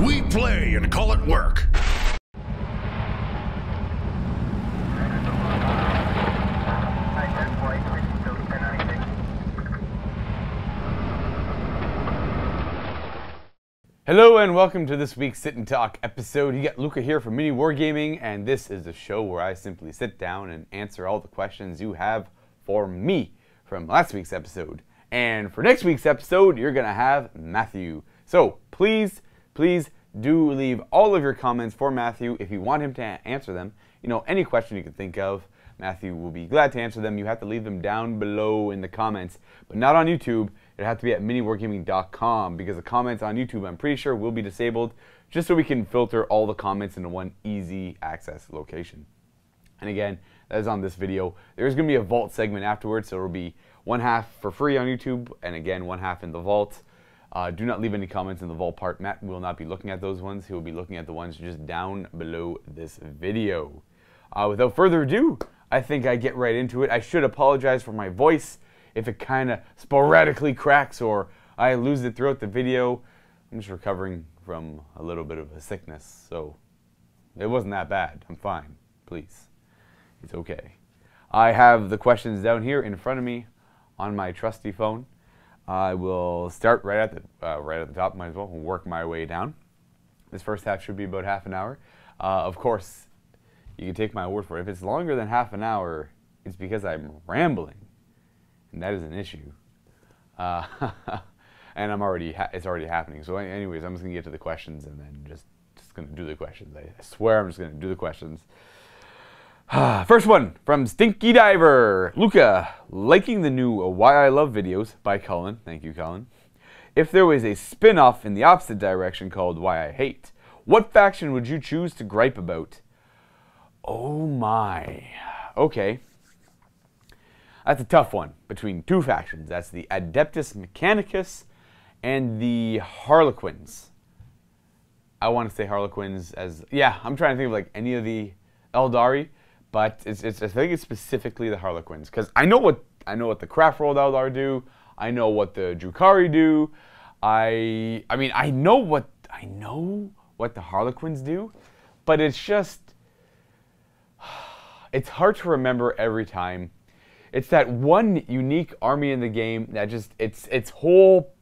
We play and call it work. Hello and welcome to this week's Sit and Talk episode. You got Luka here from MiniWarGaming, and this is a show where I simply sit down and answer all the questions you have for me from last week's episode. And for next week's episode, you're going to have Matthew. So please do leave all of your comments for Matthew if you want him to answer them. You know, any question you can think of, Matthew will be glad to answer them. You have to leave them down below in the comments, but not on YouTube. It has to be at MiniWarGaming.com because the comments on YouTube, I'm pretty sure, will be disabled just so we can filter all the comments into one easy access location. And again, that is on this video. There's going to be a vault segment afterwards, so it will be one half for free on YouTube and again, one half in the vault. Do not leave any comments in the vault part. Matt will not be looking at those ones. He will be looking at the ones just down below this video. Without further ado, I think I get right into it. I should apologize for my voice if it kind of sporadically cracks or I lose it throughout the video. I'm just recovering from a little bit of a sickness, so it wasn't that bad. I'm fine, please. It's okay. I have the questions down here in front of me on my trusty phone. I will start right at the top, might as well, and work my way down. This first half should be about half an hour. Of course, you can take my word for it. If it's longer than half an hour, it's because I'm rambling. And that is an issue, and it's already happening. So anyways, I'm just gonna get to the questions and then just gonna do the questions. I swear I'm just gonna do the questions. First one from Stinky Diver. Luka, liking the new Why I Love videos by Colin. Thank you, Colin. If there was a spin-off in the opposite direction called Why I Hate, what faction would you choose to gripe about? Oh my. Okay. That's a tough one between two factions. That's the Adeptus Mechanicus and the Harlequins. I want to say Harlequins as, yeah, I'm trying to think of like any of the Eldari, but I think it's specifically the Harlequins because I know what the Craft World Eldar do. I know what the Drukhari do. I mean I know what the Harlequins do, but it's just it's hard to remember every time. It's that one unique army in the game that just, its whole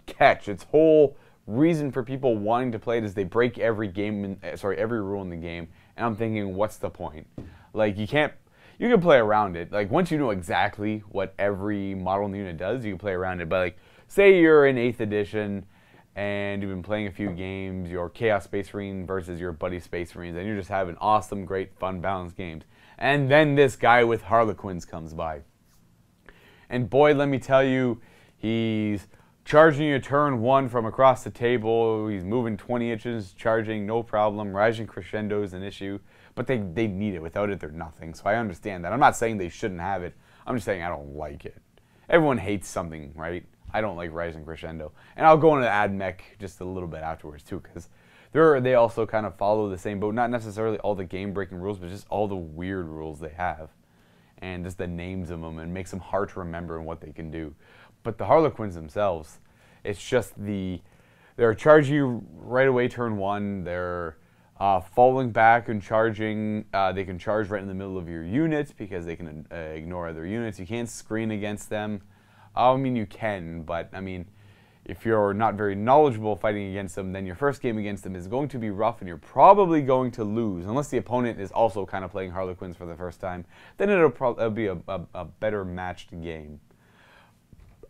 catch, its whole reason for people wanting to play it is they break every rule in the game. And I'm thinking, what's the point? Like, you can play around it. Like, once you know exactly what every model in the unit does, you can play around it. But like, say you're in 8th edition and you've been playing a few games, your Chaos Space Marine versus your Buddy Space Marines, and you're just having awesome, great, fun, balanced games. And then this guy with Harlequins comes by. And boy, let me tell you, he's charging you turn 1 from across the table. He's moving 20 inches, charging, no problem. Rising Crescendo is an issue. But they need it. Without it, they're nothing. So I understand that. I'm not saying they shouldn't have it. I'm just saying I don't like it. Everyone hates something, right? I don't like Rising Crescendo. And I'll go into AdMech just a little bit afterwards, too, because they also kind of follow the same boat. Not necessarily all the game-breaking rules, but just all the weird rules they have. And just the names of them, and makes them hard to remember and what they can do. But the Harlequins themselves, it's just they're charging you right away turn 1. They're falling back and charging. They can charge right in the middle of your units because they can ignore other units. You can't screen against them. I mean, you can, but I mean, if you're not very knowledgeable fighting against them, then your first game against them is going to be rough and you're probably going to lose. Unless the opponent is also kind of playing Harlequins for the first time, then it'll be a better matched game.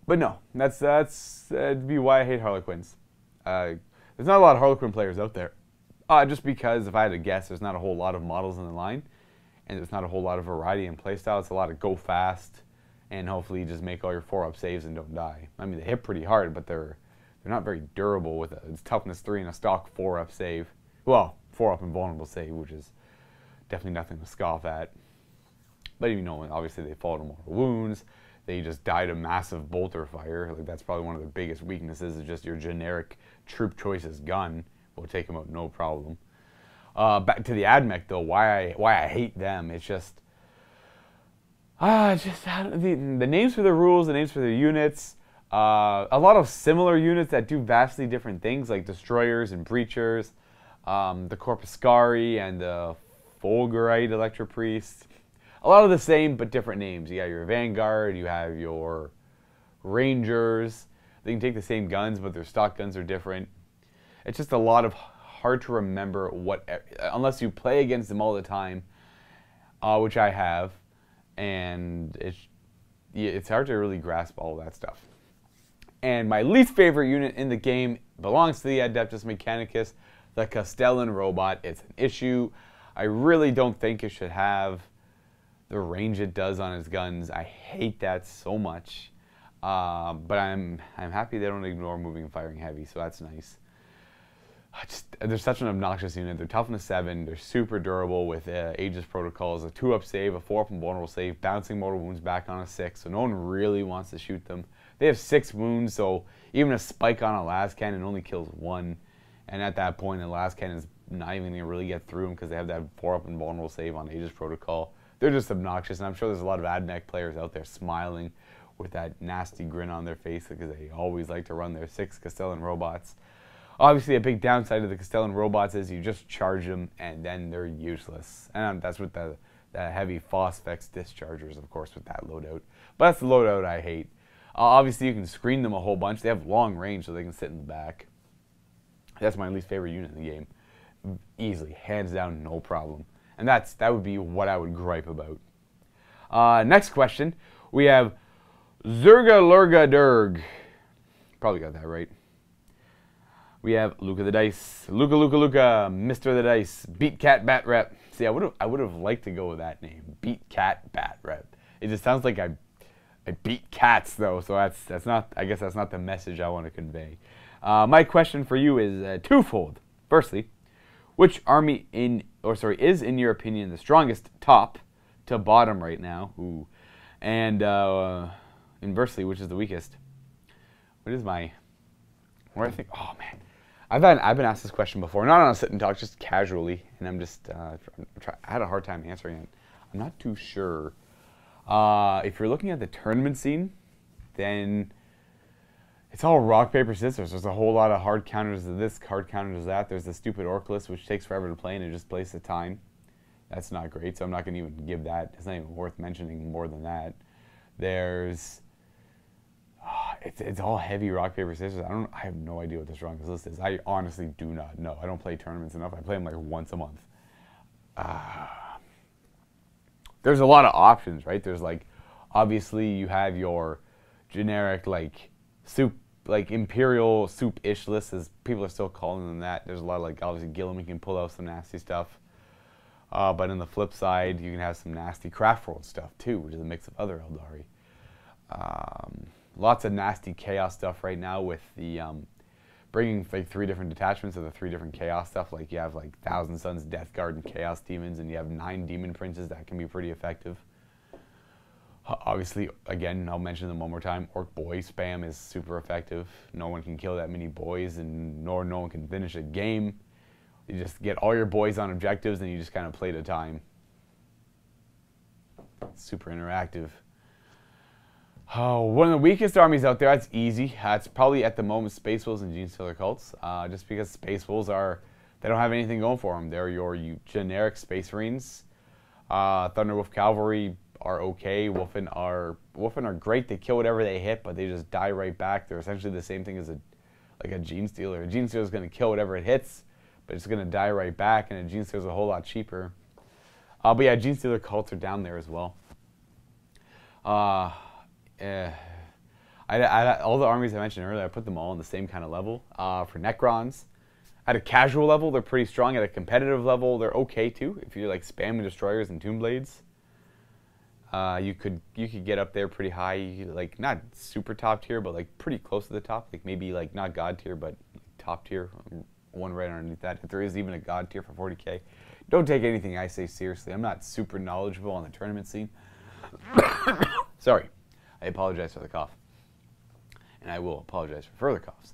But no, that'd be why I hate Harlequins. There's not a lot of Harlequin players out there. Just because, if I had to guess, there's not a whole lot of models in the line, and there's not a whole lot of variety in playstyle. It's a lot of go fast, and hopefully you just make all your 4-up saves and don't die. I mean, they hit pretty hard, but they're not very durable with it's toughness 3 and a stock 4-up save. Well, 4-up invulnerable save, which is definitely nothing to scoff at. But you know, obviously they fall to mortal wounds. They just die to massive bolter fire. Like, that's probably one of the biggest weaknesses, is just your generic troop choices gun will take them out no problem. Back to the AdMech though, why I hate them. It's just the names for the rules, the names for the units. A lot of similar units that do vastly different things, like destroyers and breachers, the Corpuscari and the Fulgurite Electropriest. A lot of the same, but different names. You got your Vanguard, you have your Rangers. They can take the same guns, but their stock guns are different. It's just a lot of hard to remember unless you play against them all the time, which I have, and it's hard to really grasp all of that stuff. And my least favorite unit in the game belongs to the Adeptus Mechanicus, the Castellan robot. It's an issue. I really don't think it should have the range it does on its guns. I hate that so much. But I'm happy they don't ignore moving and firing heavy, so that's nice. They're such an obnoxious unit. They're toughness 7. They're super durable with Aegis protocols, a 2-up save, a 4-up invulnerable save, bouncing mortal wounds back on a 6, so no one really wants to shoot them. They have 6 wounds, so even a spike on a las cannon only kills 1. And at that point, a las cannon is not even going to really get through them because they have that 4-up invulnerable save on Aegis protocol. They're just obnoxious, and I'm sure there's a lot of AdMech players out there smiling with that nasty grin on their face because they always like to run their 6 Castellan robots. Obviously, a big downside of the Castellan robots is you just charge them and then they're useless. And that's with the heavy Phosphex dischargers, of course, with that loadout. But that's the loadout I hate. Obviously, you can screen them a whole bunch. They have long range, so they can sit in the back. That's my least favorite unit in the game. Easily, hands down, no problem. And that would be what I would gripe about. Next question, we have Zerga Lurga Durg. Probably got that right. We have Luka the Dice, Luka, Mr. the Dice, Beat Cat Bat Rep. See, I would have liked to go with that name, Beat Cat Bat Rep. It just sounds like I beat cats though, so that's not. I guess that's not the message I want to convey. My question for you is twofold. Firstly, which army is in your opinion the strongest top to bottom right now? Ooh, and inversely, which is the weakest? What do I think? Oh man. I've been asked this question before, not on a sit and talk, just casually, and I'm just I had a hard time answering it. I'm not too sure. If you're looking at the tournament scene, then it's all rock paper scissors. There's a whole lot of hard counters to this, hard counters to that. There's the stupid Orclus, which takes forever to play and it just plays the time. That's not great, so I'm not going to even give that. It's not even worth mentioning more than that. There's it's all heavy rock, paper, scissors. I have no idea what the strongest list is. I honestly do not know. I don't play tournaments enough. I play them like once a month. There's a lot of options, right? There's like, obviously you have your generic like soup, like Imperial soup-ish list, as people are still calling them that. There's a lot of like, obviously Gilliman can pull out some nasty stuff. But on the flip side, you can have some nasty Craft World stuff too, which is a mix of other Eldari. Lots of nasty Chaos stuff right now with the bringing like 3 different detachments of the 3 different Chaos stuff. Like you have like Thousand Suns, Death Guard, and Chaos Demons, and you have 9 Demon Princes that can be pretty effective. Obviously, again, I'll mention them one more time. Orc Boy spam is super effective. No one can kill that many boys, and no one can finish a game. You just get all your boys on objectives, and you just kind of play the time. It's super interactive. Oh, one of the weakest armies out there, that's easy. It's probably at the moment Space Wolves and Genestealer Cults. Just because Space Wolves they don't have anything going for them. They're your generic Space Marines. Thunderwolf Cavalry are okay. Wolfen are great. They kill whatever they hit, but they just die right back. They're essentially the same thing as a Genestealer. A Genestealer is going to kill whatever it hits, but it's going to die right back, and a Genestealer is a whole lot cheaper. But yeah, Genestealer Cults are down there as well. All the armies I mentioned earlier, I put them all on the same kind of level. For Necrons, at a casual level, they're pretty strong. At a competitive level, they're okay too. If you're like spamming destroyers and tomb blades, you could get up there pretty high, like not super top tier, but like pretty close to the top. Like maybe like not god tier, but top tier, one right underneath that. If there is even a god tier for 40k, don't take anything I say seriously. I'm not super knowledgeable on the tournament scene. Sorry. I apologize for the cough, and I will apologize for further coughs.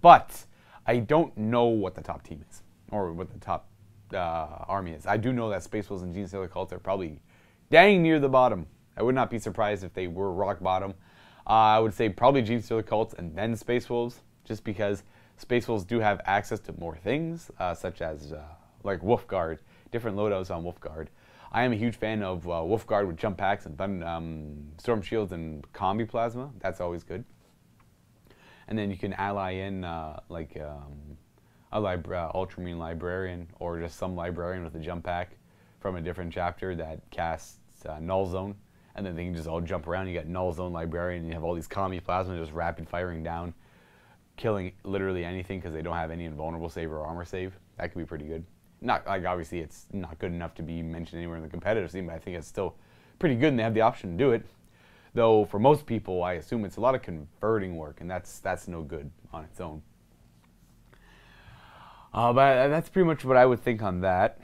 But I don't know what the top team is, or what the top army is. I do know that Space Wolves and Genestealer Cults are probably dang near the bottom. I would not be surprised if they were rock bottom. I would say probably Gene Stealer Cults and then Space Wolves, just because Space Wolves do have access to more things, such as like Wolfguard, different loadouts on Wolfguard. I am a huge fan of Wolfguard with jump packs and storm shields and combi plasma. That's always good. And then you can ally in Ultramarine Librarian or just some Librarian with a jump pack from a different chapter that casts Null Zone. And then they can just all jump around. You got Null Zone Librarian, and you have all these combi plasma just rapid firing down, killing literally anything because they don't have any invulnerable save or armor save. That could be pretty good. Not like obviously it's not good enough to be mentioned anywhere in the competitive scene, but I think it's still pretty good and they have the option to do it. Though for most people, I assume it's a lot of converting work, and that's no good on its own. But that's pretty much what I would think on that.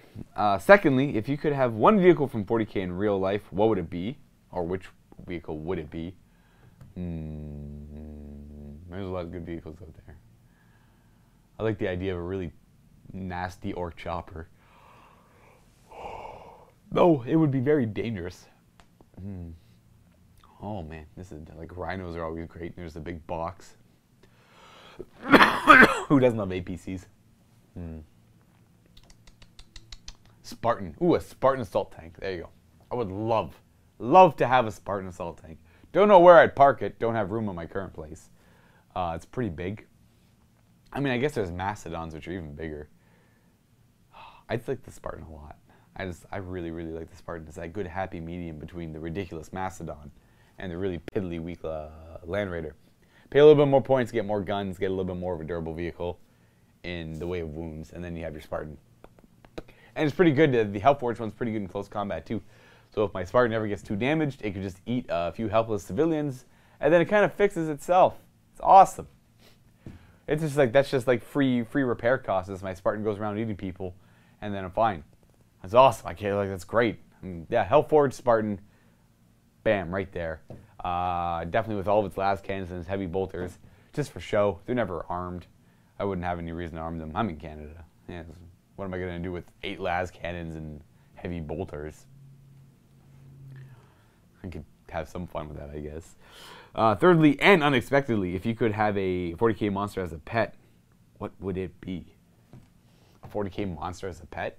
Secondly, if you could have one vehicle from 40K in real life, what would it be? Or which vehicle would it be? There's a lot of good vehicles out there. I like the idea of a really nasty orc chopper. Though it would be very dangerous. Oh man, this is like rhinos are always great. There's a big box. Who doesn't love APCs? Spartan. Ooh, a Spartan assault tank. There you go. I would love to have a Spartan assault tank. Don't know where I'd park it. Don't have room in my current place. It's pretty big. I mean, I guess there's Mastodons, which are even bigger. I like the Spartan a lot. I really, really like the Spartan. It's that good happy medium between the ridiculous Mastodon and the really piddly weak Land Raider. Pay a little bit more points, get more guns, get a little bit more of a durable vehicle in the way of wounds, and then you have your Spartan. And it's pretty good. The Health Forge one's pretty good in close combat too. So if my Spartan ever gets too damaged, it could just eat a few helpless civilians, and then it kind of fixes itself. It's awesome. It's just like that's just like free repair costs as my Spartan goes around eating people, and then I'm fine. That's awesome. I can't like that's great. Yeah, Hellforge Spartan, bam, right there. Definitely with all of its las cannons and its heavy bolters, just for show. They're never armed. I wouldn't have any reason to arm them. I'm in Canada. Yeah, what am I gonna do with 8 las cannons and heavy bolters? I could have some fun with that, I guess. Thirdly, and unexpectedly, if you could have a 40K monster as a pet, what would it be? A 40K monster as a pet?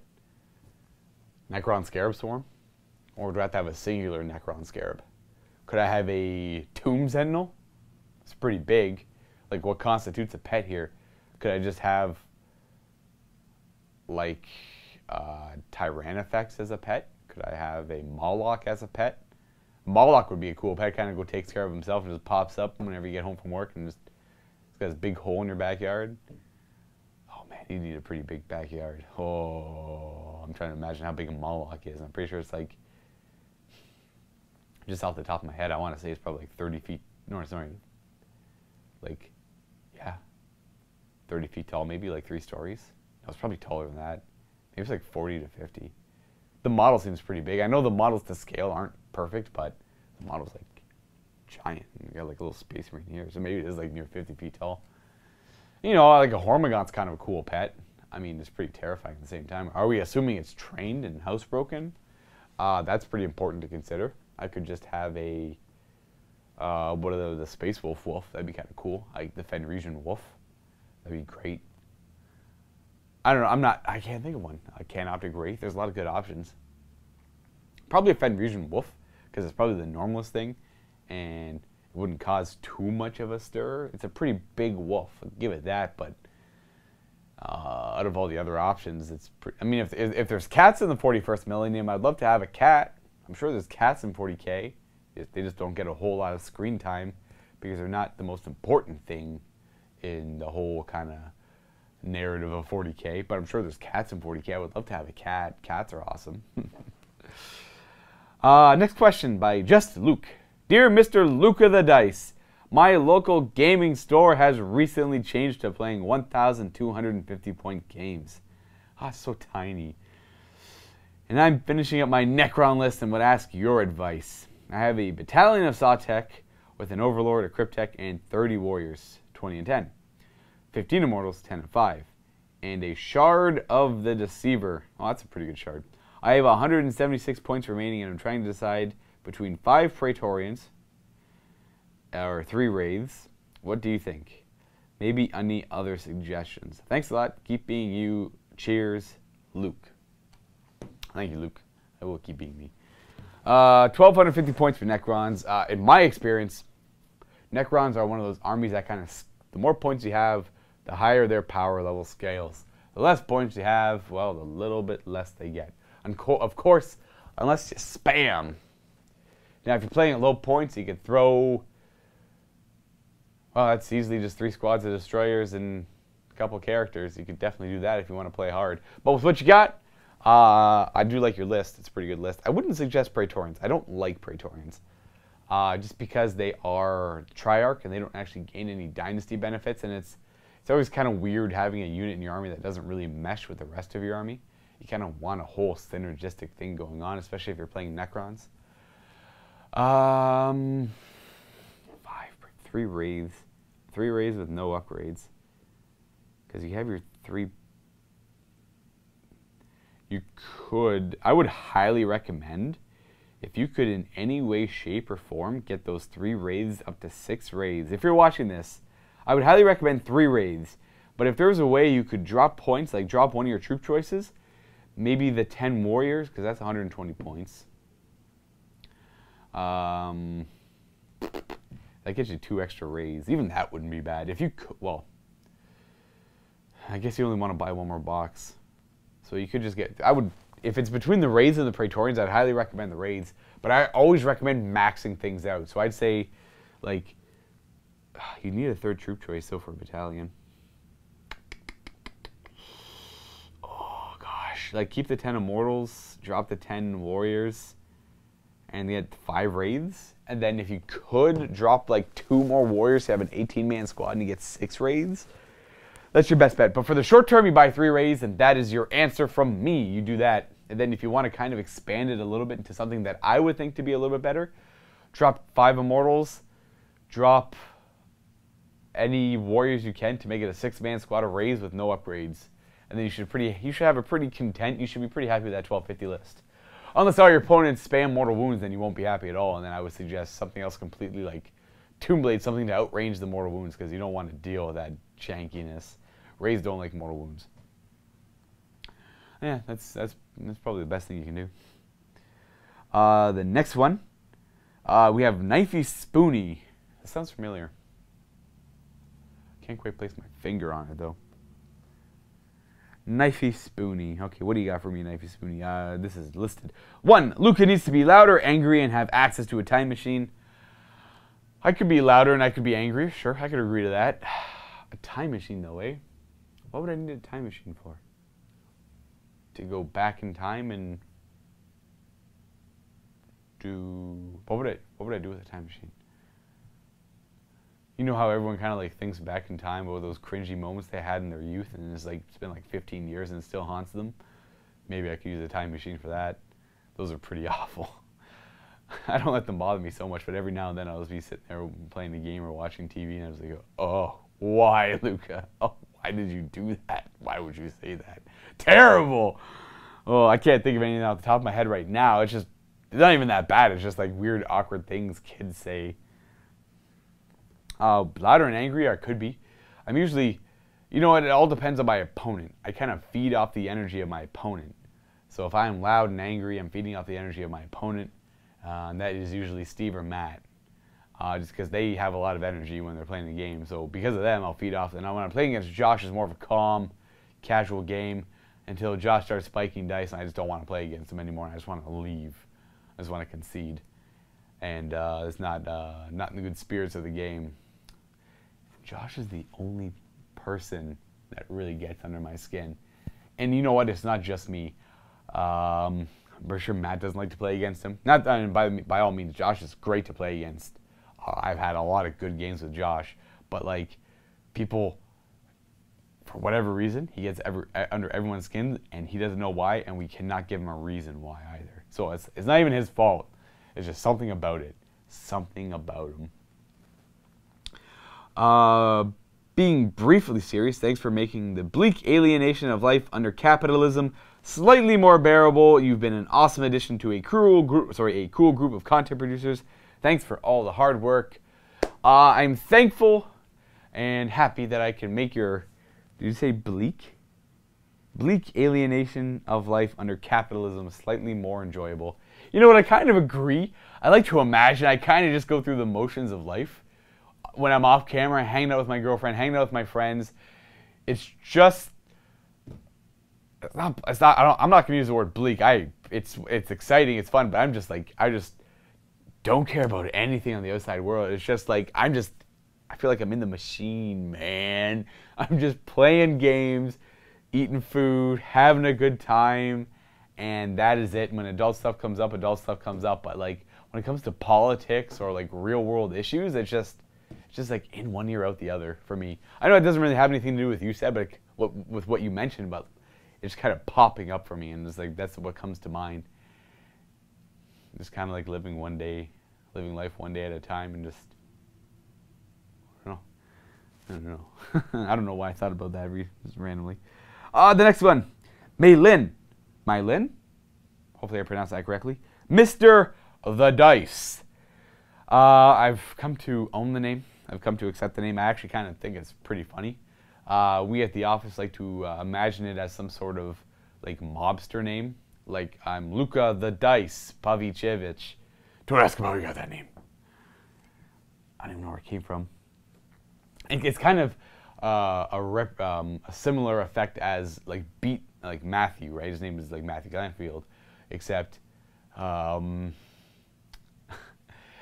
Necron Scarab Swarm? Or do I have to have a singular Necron Scarab? Could I have a Tomb Sentinel? It's pretty big. Like, what constitutes a pet here? Could I just have, like, Tyrannifex as a pet? Could I have a Moloch as a pet? Moloch would be a cool pet. Kind of go takes care of himself and just pops up whenever you get home from work and just it's got this big hole in your backyard. Oh man, you need a pretty big backyard. Oh, I'm trying to imagine how big a Moloch is. I'm pretty sure it's like, just off the top of my head, I want to say it's probably like 30 feet. No, sorry. Like, yeah, 30 feet tall, maybe like 3 stories. No, it's probably taller than that. Maybe it's like 40 to 50. The model seems pretty big. I know the models to scale aren't perfect, but the model's like giant. You got like a little space marine here, so maybe it is like near 50 feet tall. You know, like a Hormagaun's kind of a cool pet. I mean, it's pretty terrifying at the same time. Are we assuming it's trained and housebroken? That's pretty important to consider. I could just have a what are the Space Wolf? That'd be kind of cool. Like the Fenrisian Wolf. That'd be great. I don't know. I can't think of one. A Canoptic Wraith. There's a lot of good options. Probably a Fenrisian Wolf, because it's probably the normalest thing, and it wouldn't cause too much of a stir. It's a pretty big wolf. I'll give it that, but out of all the other options, it's pretty, I mean, if there's cats in the 41st millennium, I'd love to have a cat. I'm sure there's cats in 40K. They just don't get a whole lot of screen time because they're not the most important thing in the whole kind of narrative of 40K, but I'm sure there's cats in 40K. I would love to have a cat. Cats are awesome. Next question by Just Luke. Dear Mr. Luka the Dice, my local gaming store has recently changed to playing 1,250 point games. It's so tiny. And I'm finishing up my Necron list and would ask your advice. I have a battalion of Sawtech with an Overlord, a Cryptek, and 30 Warriors, 20 and 10. 15 Immortals, 10 and 5. And a Shard of the Deceiver. Oh, that's a pretty good shard. I have 176 points remaining, and I'm trying to decide between 5 Praetorians, or 3 wraiths. What do you think? Maybe any other suggestions? Thanks a lot. Keep being you. Cheers, Luke. Thank you, Luke. I will keep being me. 1,250 points for Necrons. In my experience, Necrons are one of those armies that kind of, the more points you have, the higher their power level scales. The less points you have, well, the little bit less they get. Of course, unless you spam. Now, if you're playing at low points, you could throw, well, that's easily just 3 squads of destroyers and a couple characters. You could definitely do that if you want to play hard. But with what you got, I do like your list. It's a pretty good list. I wouldn't suggest Praetorians. I don't like Praetorians. Just because they are Triarch and they don't actually gain any dynasty benefits. And it's always kind of weird having a unit in your army that doesn't really mesh with the rest of your army. You kind of want a whole synergistic thing going on, especially if you're playing Necrons. 3 wraiths. 3 wraiths with no upgrades. Because you have your 3... You could... I would highly recommend, if you could in any way, shape, or form, get those 3 wraiths up to 6 wraiths. If you're watching this, I would highly recommend 3 wraiths. But if there was a way you could drop points, like drop one of your troop choices, maybe the 10 warriors, because that's 120 points. That gets you 2 extra wraiths. Even that wouldn't be bad. If you could, well, I guess you only want to buy 1 more box. So you could just get, I would, if it's between the wraiths and the Praetorians, I'd highly recommend the wraiths. But I always recommend maxing things out. So I'd say, like, you need a 3rd troop choice, though, for a battalion. Oh, gosh. Like, keep the 10 Immortals, drop the 10 Warriors, and get 5 wraiths. And then if you could drop, like, 2 more Warriors to have an 18-man squad and you get 6 wraiths, that's your best bet. But for the short term, you buy 3 wraiths, and that is your answer from me. You do that. And then if you want to kind of expand it a little bit into something that I would think to be a little bit better, drop 5 Immortals, drop any Warriors you can to make it a 6-man squad of wraiths with no upgrades. And then you should have a pretty content, you should be pretty happy with that 1250 list. Unless all your opponents spam Mortal Wounds, then you won't be happy at all. And then I would suggest something else completely, like Tomb Blade, something to outrange the Mortal Wounds, because you don't want to deal with that jankiness. Wraiths don't like Mortal Wounds. Yeah, that's probably the best thing you can do. The next one, we have Knifey Spoony. That sounds familiar. Can't quite place my finger on it, though. Knifey Spoony. Okay, what do you got for me, Knifey Spoony? This is listed. 1, Luka needs to be louder, angry, and have access to a time machine. I could be louder and I could be angry. Sure, I could agree to that. A time machine, though, eh? What would I need a time machine for? To go back in time and do... What would I do with a time machine? You know how everyone kind of like thinks back in time about those cringy moments they had in their youth, and it's like it's been like 15 years and it still haunts them? Maybe I could use a time machine for that. Those are pretty awful. I don't let them bother me so much, but every now and then I'll just be sitting there playing the game or watching TV, and I was like, oh, why, Luka? Oh, why did you do that? Why would you say that? Terrible! Oh, I can't think of anything off the top of my head right now. It's not even that bad. It's just like weird, awkward things kids say. Louder and angry, I could be. I'm usually, you know what, it all depends on my opponent. I kind of feed off the energy of my opponent. So if I'm loud and angry, I'm feeding off the energy of my opponent. And that is usually Steve or Matt. Just because they have a lot of energy when they're playing the game. So because of them, I'll feed off. And when I'm playing against Josh, it's more of a calm, casual game until Josh starts spiking dice, and I just don't want to play against him anymore. I just want to leave. I just want to concede. And it's not in the good spirits of the game. Josh is the only person that really gets under my skin. And you know what? It's not just me. I'm pretty sure Matt doesn't like to play against him. Not by all means, Josh is great to play against. I've had a lot of good games with Josh. But, like, people, for whatever reason, he gets under everyone's skin, and he doesn't know why, and we cannot give him a reason why either. So it's not even his fault. It's just something about it. Something about him. Being briefly serious, thanks for making the bleak alienation of life under capitalism slightly more bearable. You've been an awesome addition to a cool group of content producers. Thanks for all the hard work. I'm thankful and happy that I can make your, did you say bleak? Bleak alienation of life under capitalism slightly more enjoyable. You know what, I kind of agree. I like to imagine I kind of just go through the motions of life. When I'm off camera, hanging out with my girlfriend, hanging out with my friends, it's just, I'm not gonna use the word bleak. It's exciting, it's fun, but I'm just like, I just don't care about anything on the outside world. It's just like, I feel like I'm in the machine, man. I'm just playing games, eating food, having a good time, and that is it. When adult stuff comes up, but like, when it comes to politics or like real world issues, it's just like in one ear out the other for me. I know it doesn't really have anything to do with you said, but like, with what you mentioned about it's kind of popping up for me, and it's like that's what comes to mind. Just kind of like living life one day at a time, and just I don't know. I don't know why I thought about that just randomly. The next one, Mylin. Hopefully I pronounced that correctly. Mr. The Dice. I've come to own the name. I've come to accept the name. I actually kind of think it's pretty funny. We at the office like to imagine it as some sort of like mobster name. Like, I'm Luka the Dice Pavichevich. Don't ask him how he got that name. I don't even know where it came from. It's kind of a similar effect as like Matthew, right? His name is like Matthew Glanfield, except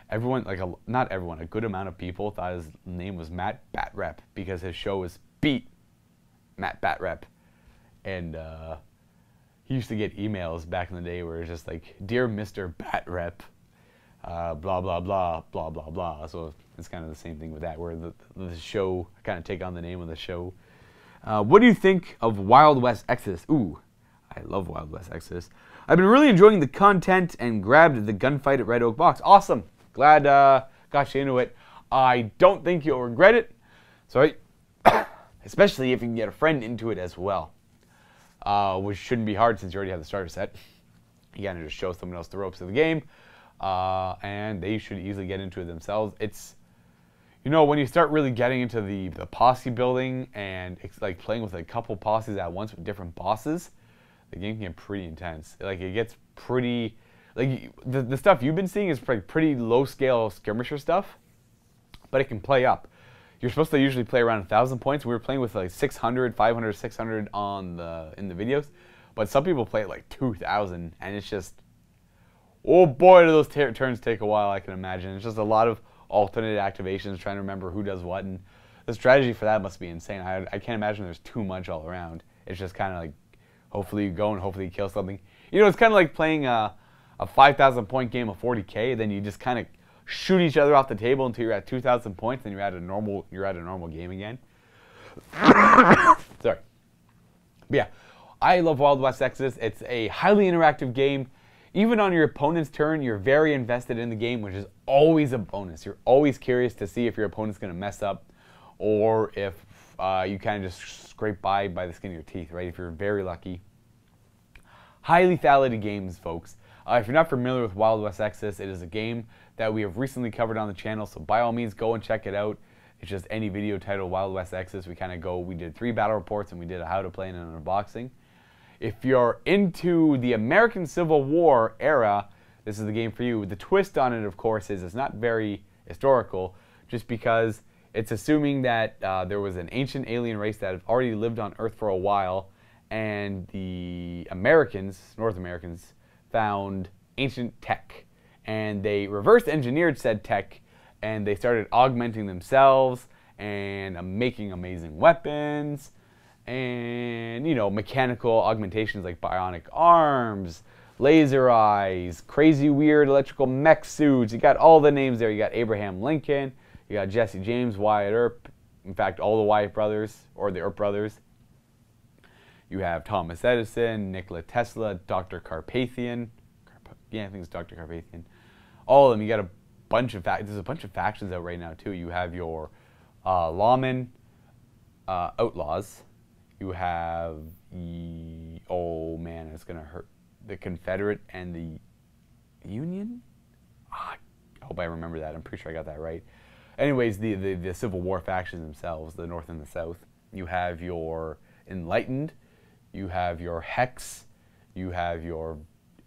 everyone, like not everyone, a good amount of people thought his name was Matt Batrep because his show was Beat Matt Batrep, and he used to get emails back in the day where it's just like, "Dear Mr. Batrep, blah blah blah blah blah blah." So it's kind of the same thing with that, where the show kind of take on the name of the show. What do you think of Wild West Exodus? Ooh, I love Wild West Exodus. I've been really enjoying the content and grabbed the gunfight at Red Oak Box. Awesome. Glad got you into it. I don't think you'll regret it. Sorry. Especially if you can get a friend into it as well. Which shouldn't be hard since you already have the starter set. You gotta just show someone else the ropes of the game. And they should easily get into it themselves. It's, you know, when you start really getting into the posse building and it's like playing with a couple posses at once with different bosses, the game can get pretty intense. Like, it gets pretty, like, the stuff you've been seeing is like pretty low scale skirmisher stuff, but it can play up. You're supposed to usually play around 1,000 points. We were playing with like 600, 500, 600 in the videos, but some people play at like 2,000, and it's just, oh boy, do those turns take a while, I can imagine. It's just a lot of alternate activations, trying to remember who does what, and the strategy for that must be insane. I can't imagine there's too much all around. It's just kind of like, hopefully you go and hopefully you kill something. You know, it's kind of like playing a 5,000 point game of 40K, then you just kind of shoot each other off the table until you're at 2,000 points, then you're at a normal game again. Sorry. But yeah, I love Wild West Exodus. It's a highly interactive game. Even on your opponent's turn, you're very invested in the game, which is always a bonus. You're always curious to see if your opponent's going to mess up, or if you kind of just scrape by the skin of your teeth, right? If you're very lucky. Highly validated games, folks. If you're not familiar with Wild West Exodus, it is a game that we have recently covered on the channel, so by all means, go and check it out. It's just any video titled Wild West Exodus. We did 3 battle reports, and we did a how to play and an unboxing. If you're into the American Civil War era, this is the game for you. The twist on it, of course, is it's not very historical, just because it's assuming that there was an ancient alien race that had already lived on Earth for a while, and the Americans, North Americans, found ancient tech. And they reverse engineered said tech, and they started augmenting themselves and making amazing weapons, and, you know, mechanical augmentations like bionic arms, laser eyes, crazy weird electrical mech suits. You got all the names there. You got Abraham Lincoln, you got Jesse James, Wyatt Earp, in fact, all the Wyatt brothers, or the Earp brothers. You have Thomas Edison, Nikola Tesla, Dr. Carpathian. Yeah, I think it's Dr. Carpathian. All of them. You got a bunch of there's a bunch of factions out right now too. You have your lawmen, outlaws. You have oh man, it's gonna hurt. The Confederate and the Union. I hope I remember that. I'm pretty sure I got that right. Anyways, the Civil War factions themselves, the North and the South. You have your Enlightened, you have your Hex, you have your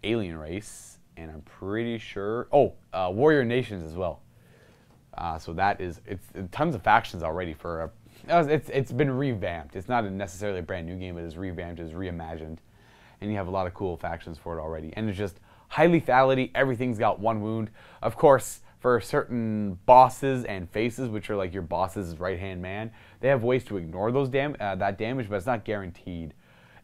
Alien Race, and I'm pretty sure, Warrior Nations as well. So that is, it's tons of factions already for it's been revamped. It's not necessarily a brand new game, but it's revamped, it's reimagined. And you have a lot of cool factions for it already. And it's just high lethality, everything's got one wound. Of course, for certain bosses and faces, which are like your boss's right-hand man, they have ways to ignore those that damage, but it's not guaranteed.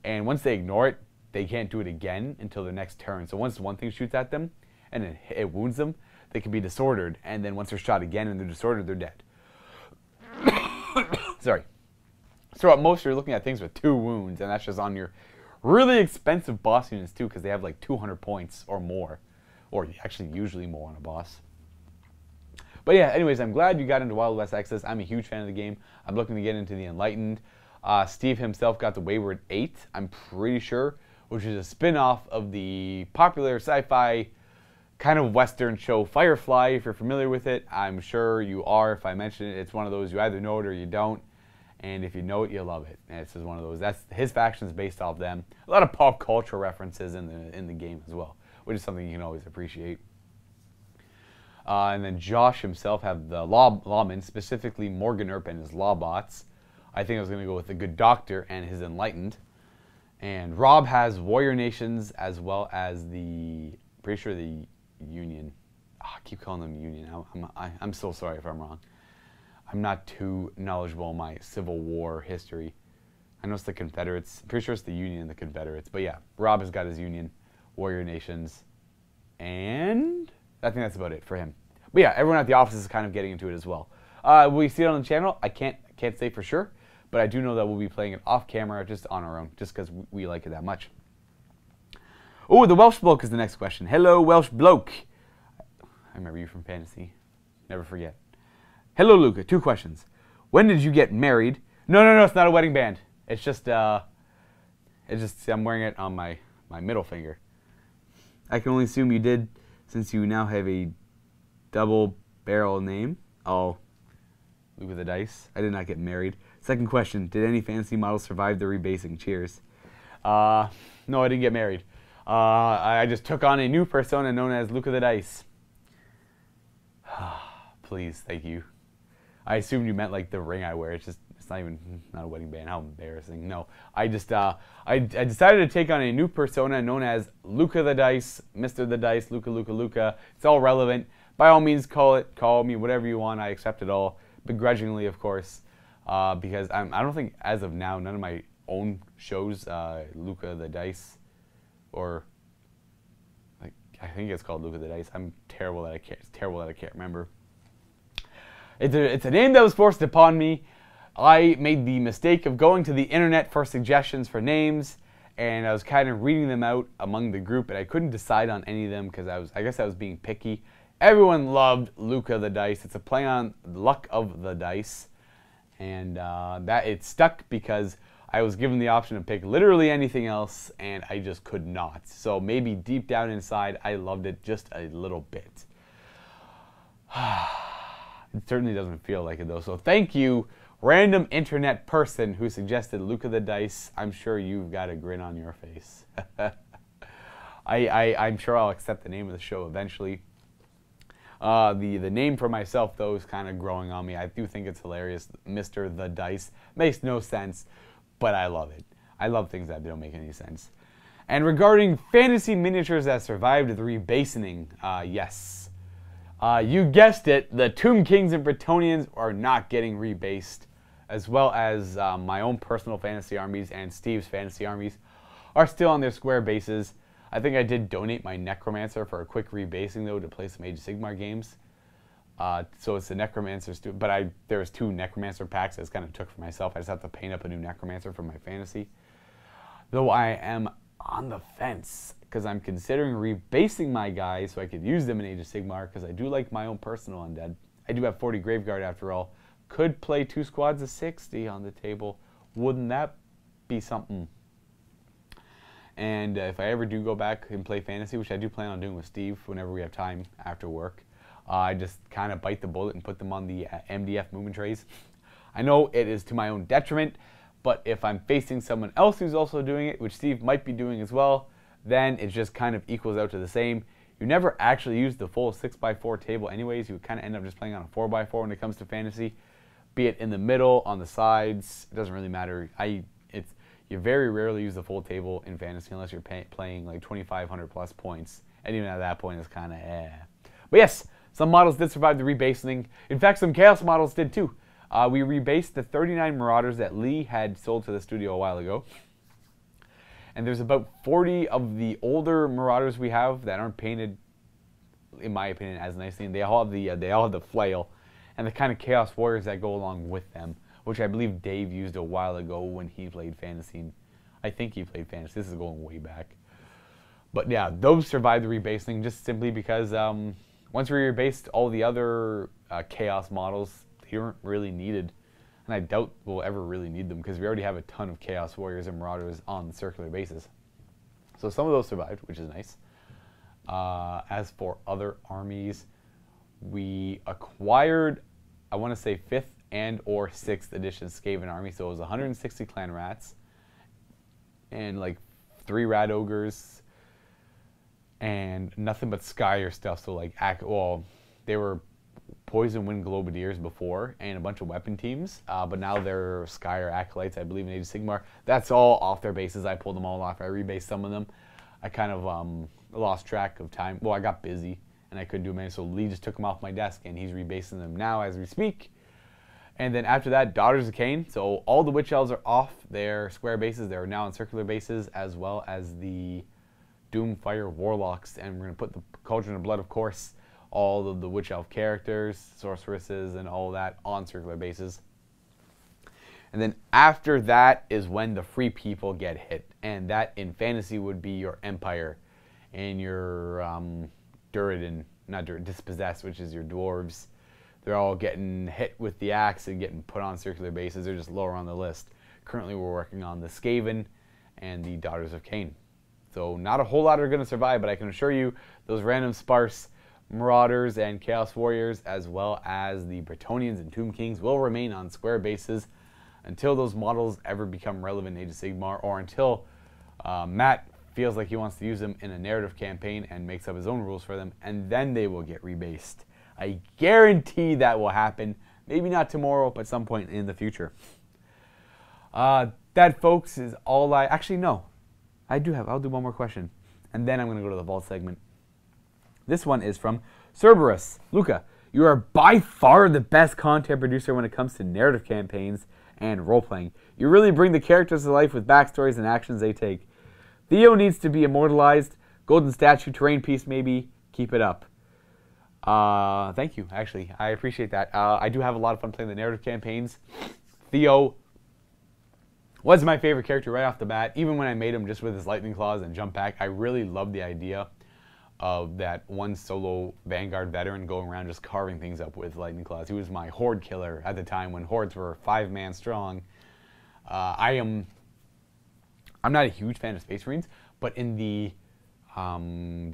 And once they ignore it, they can't do it again until their next turn. So once one thing shoots at them and it wounds them, they can be disordered. And then once they're shot again and they're disordered, they're dead. Sorry. So at most, you're looking at things with 2 wounds, and that's just on your really expensive boss units too, because they have like 200 points or more, or actually usually more on a boss. But yeah, anyways, I'm glad you got into Wild West Access. I'm a huge fan of the game. I'm looking to get into the Enlightened. Steve himself got the Wayward 8, I'm pretty sure, which is a spin-off of the popular sci-fi kind of Western show Firefly. If you're familiar with it, I'm sure you are. If I mention it, it's one of those you either know it or you don't. And if you know it, you love it. And it's just one of those. That's his faction's based off them. A lot of pop culture references in the game as well, which is something you can always appreciate. And then Josh himself have the lawmen, specifically Morgan Earp and his lawbots. I think I was going to go with the Good Doctor and his Enlightened. And Rob has Warrior Nations as well as the, pretty sure the Union. Oh, I keep calling them Union. I'm so sorry if I'm wrong. I'm not too knowledgeable in my Civil War history. I know it's the Confederates. I'm pretty sure it's the Union and the Confederates. But yeah, Rob has got his Union, Warrior Nations, and I think that's about it for him. But yeah, everyone at the office is kind of getting into it as well. Will we see it on the channel? I can't say for sure, but I do know that we'll be playing it off camera, just on our own, just because we like it that much. Oh, the Welsh bloke is the next question. Hello, Welsh bloke. I remember you from Fantasy. Never forget. Hello, Luka. 2 questions. When did you get married? No, it's not a wedding band. It's just I'm wearing it on my middle finger. I can only assume you did, since you now have a double barrel name. Oh, Luka the Dice. I did not get married. Second question. Did any fantasy models survive the rebasing? Cheers. No, I didn't get married. I just took on a new persona known as Luka the Dice. Please, thank you. I assumed you meant like the ring I wear. It's not a wedding band. How embarrassing. No, I decided to take on a new persona known as Luka the Dice, Mr. the Dice, Luka. It's all relevant. By all means, call me whatever you want. I accept it all, begrudgingly, of course, because I don't think as of now none of my own shows Luka the Dice, or like I think it's called Luka the Dice. I'm terrible that I can't. It's terrible that I can't remember. It's a name that was forced upon me. I made the mistake of going to the internet for suggestions for names, and I was kind of reading them out among the group, and I couldn't decide on any of them because I guess I was being picky. Everyone loved Luka the Dice. It's a play on luck of the dice, and that it stuck because I was given the option to pick literally anything else, and I just could not. So maybe deep down inside, I loved it just a little bit. It certainly doesn't feel like it though. So thank you, random internet person who suggested Luka the Dice. I'm sure you've got a grin on your face. I'm sure I'll accept the name of the show eventually. The name for myself though is kind of growing on me. I do think it's hilarious. Mr. the Dice makes no sense, but I love it. I love things that don't make any sense. And regarding fantasy miniatures that survived the rebasing, yes. You guessed it, the Tomb Kings and Bretonians are not getting rebased, as well as my own personal fantasy armies and Steve's fantasy armies are still on their square bases. I think I did donate my Necromancer for a quick rebasing though to play some Age of Sigmar games. So it's the Necromancers, but there was 2 Necromancer packs I just kind of took for myself. I just have to paint up a new Necromancer for my fantasy. Though I am on the fence, because I'm considering rebasing my guys so I could use them in Age of Sigmar, because I do like my own personal undead. I do have 40 Graveguard after all. Could play 2 squads of 60 on the table. Wouldn't that be something? And if I ever do go back and play fantasy, which I do plan on doing with Steve whenever we have time after work, I just kind of bite the bullet and put them on the MDF movement trays. I know it is to my own detriment, but if I'm facing someone else who's also doing it, which Steve might be doing as well, then it just kind of equals out to the same. You never actually use the full 6x4 table anyways. You kind of end up just playing on a 4x4 when it comes to fantasy. Be it in the middle, on the sides, it doesn't really matter. You very rarely use the full table in fantasy unless you're playing like 2,500 plus points. And even at that point, it's kind of But yes, some models did survive the rebasing. In fact, some Chaos models did too. We rebased the 39 Marauders that Lee had sold to the studio a while ago. And there's about 40 of the older Marauders we have that aren't painted, in my opinion, as nicely. And they all have the flail and the kind of Chaos Warriors that go along with them, which I believe Dave used a while ago when he played fantasy. I think he played fantasy. This is going way back. But yeah, those survived the rebasing just simply because once we rebased all the other Chaos models, they weren't really needed. And I doubt we'll ever really need them because we already have a ton of Chaos Warriors and Marauders on the circular basis. So some of those survived, which is nice. As for other armies, we acquired, I want to say 5th and or 6th edition Skaven army. So it was 160 clan rats and like 3 rat ogres and nothing but Skyer stuff. So like, well, they were Poison Wind Globadiers before and a bunch of weapon teams, but now they're Skyer Acolytes, I believe, in Age of Sigmar. That's all off their bases. I pulled them all off. I rebased some of them. I kind of lost track of time. Well, I got busy and I couldn't do many, so Lee just took them off my desk and he's rebasing them now as we speak. And then after that, Daughters of Cain. So all the Witch Elves are off their square bases. They're now on circular bases, as well as the Doomfire Warlocks. And we're going to put the Cauldron of Blood, of course, all of the Witch Elf characters, sorceresses, and all that on circular bases. And then after that is when the free people get hit. And that in fantasy would be your Empire and your Duradin, not Duradin, Dispossessed, which is your Dwarves. They're all getting hit with the axe and getting put on circular bases. They're just lower on the list. Currently we're working on the Skaven and the Daughters of Cain. So not a whole lot are going to survive, but I can assure you those random sparse Marauders and Chaos Warriors, as well as the Bretonnians and Tomb Kings, will remain on square bases until those models ever become relevant in Age of Sigmar, or until Matt feels like he wants to use them in a narrative campaign and makes up his own rules for them, and then they will get rebased. I guarantee that will happen. Maybe not tomorrow, but some point in the future. That, folks, is all actually, no. I'll do one more question, and then I'm going to go to the vault segment. This one is from Cerberus. Luka, you are by far the best content producer when it comes to narrative campaigns and role-playing. You really bring the characters to life with backstories and actions they take. Theo needs to be immortalized. Golden statue, terrain piece maybe. Keep it up. Thank you, actually. I appreciate that. I do have a lot of fun playing the narrative campaigns. Theo was my favorite character right off the bat. Even when I made him just with his lightning claws and jump back, I really loved the idea of that one solo Vanguard veteran going around just carving things up with lightning claws. He was my horde killer at the time when hordes were 5-man strong. I'm not a huge fan of Space Marines, but in the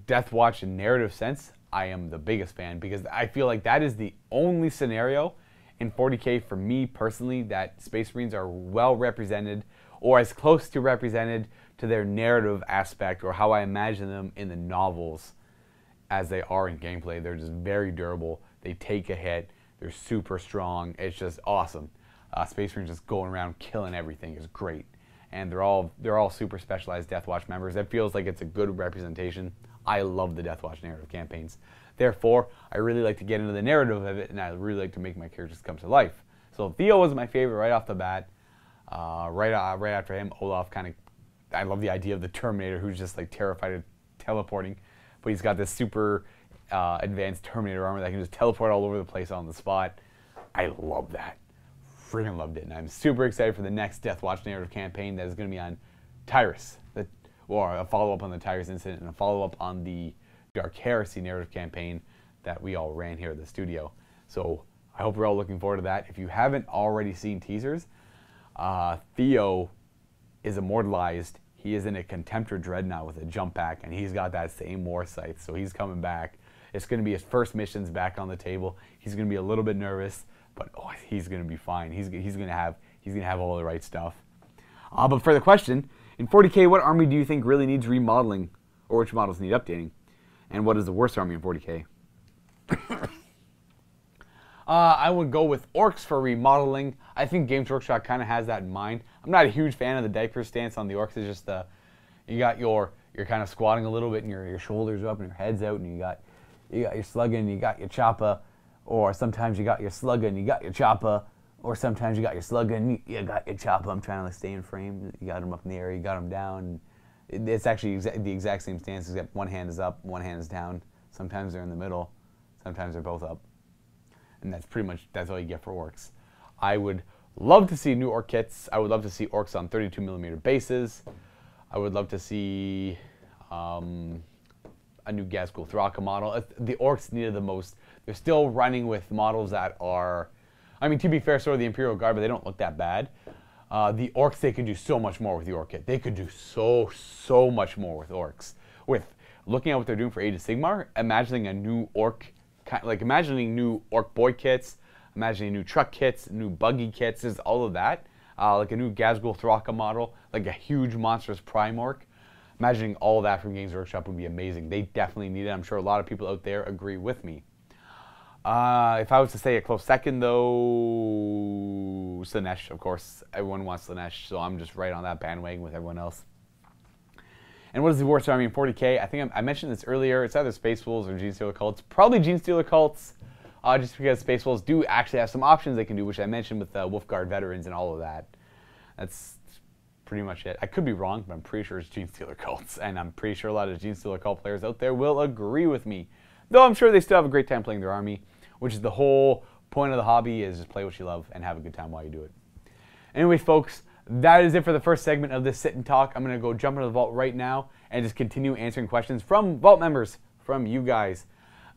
Death Watch and narrative sense, I am the biggest fan, because I feel like that is the only scenario in 40K for me personally that Space Marines are well represented, or as close to represented to their narrative aspect, or how I imagine them in the novels as they are in gameplay. They're just very durable. They take a hit. They're super strong. It's just awesome. Space Marines just going around killing everything is great. And they're all super specialized Death Watch members. It feels like it's a good representation. I love the Death Watch narrative campaigns. Therefore, I really like to get into the narrative of it, and I really like to make my characters come to life. So Theo was my favorite right off the bat. Right after him, Olaf I love the idea of the Terminator, who's just like terrified of teleporting, but he's got this super advanced Terminator armor that can just teleport all over the place on the spot. I love that. Freaking loved it, and I'm super excited for the next Death Watch narrative campaign that is going to be on Tyrus, or a follow-up on the Tyrus incident and a follow-up on the Dark Heresy narrative campaign that we all ran here at the studio. So I hope we're all looking forward to that. If you haven't already seen teasers, Theo is immortalized. He is in a Contemptor Dreadnought with a jump pack, and he's got that same war scythe, so he's coming back. It's going to be his first missions back on the table. He's going to be a little bit nervous, but he's going to be fine. He's going to have all the right stuff. But for the question, in 40K, what army do you think really needs remodeling, or which models need updating? And what is the worst army in 40K? I would go with Orcs for remodeling. I think Games Workshop kind of has that in mind. I'm not a huge fan of the diaper stance on the Orcs. It's just you're kind of squatting a little bit and your shoulders are up and your head's out, and you got your Slugga and you got your Choppa, or sometimes you got your Slugga and you got your Choppa, or sometimes you got your Slugga and you got your Choppa. I'm trying to stay in frame. You got them up in the air, you got them down. It's actually the exact same stance, except one hand is up, one hand is down. Sometimes they're in the middle, sometimes they're both up. And that's all you get for Orcs. I would love to see new Orc kits. I would love to see Orcs on 32mm bases. I would love to see a new Gazgul Thraka model. The Orcs needed the most. They're still running with models that are, I mean, to be fair, sort of the Imperial Guard, but they don't look that bad. The Orcs, they could do so much more with the Orc kit. They could do so much more with Orcs. With looking at what they're doing for Age of Sigmar, imagining a new Orc, like imagining new Orc boy kits, imagining new truck kits, new buggy kits, is all of that. Like a new Gazgul Thraka model, like a huge monstrous Prime Orc. Imagining all of that from Games Workshop would be amazing. They definitely need it. I'm sure a lot of people out there agree with me. If I was to say a close second, though, Slaanesh, of course. Everyone wants Slaanesh, so I'm just right on that bandwagon with everyone else. And what is the worst army in 40K? I think I mentioned this earlier. It's either Space Wolves or Genestealer Cults. Probably Genestealer Cults, just because Space Wolves do actually have some options they can do, which I mentioned with the Wolfguard veterans and all of that. That's pretty much it. I could be wrong, but I'm pretty sure it's Genestealer Cults, and I'm pretty sure a lot of Genestealer Cult players out there will agree with me. Though I'm sure they still have a great time playing their army, which is the whole point of the hobby, is just play what you love and have a good time while you do it. Anyways, folks, that is it for the first segment of this Sit and Talk. I'm going to go jump into the vault right now and just continue answering questions from vault members, from you guys.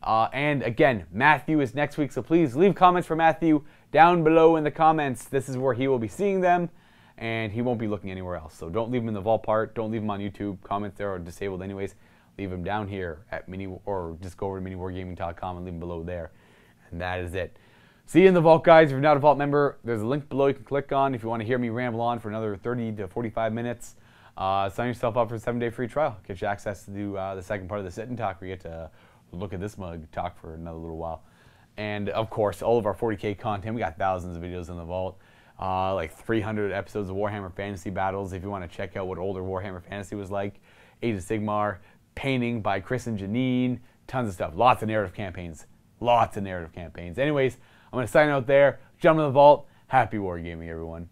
And again, Matthew is next week, so please leave comments for Matthew down below in the comments. This is where he will be seeing them, and he won't be looking anywhere else. So don't leave them in the vault part. Don't leave them on YouTube. Comments there are disabled anyways. Leave them down here at or just go over to MiniWarGaming.com and leave them below there. And that is it. See you in the vault, guys. If you're not a vault member, there's a link below you can click on if you want to hear me ramble on for another 30 to 45 minutes. Sign yourself up for a 7-day free trial. Get you access to the second part of the Sit and Talk, where you get to look at this mug, talk for another little while. And, of course, all of our 40K content. We got thousands of videos in the vault. Like 300 episodes of Warhammer Fantasy Battles if you want to check out what older Warhammer Fantasy was like. Age of Sigmar, painting by Chris and Janine, tons of stuff. Lots of narrative campaigns. Lots of narrative campaigns. Anyways, I'm going to sign out there, jump in the vault. Happy wargaming, everyone.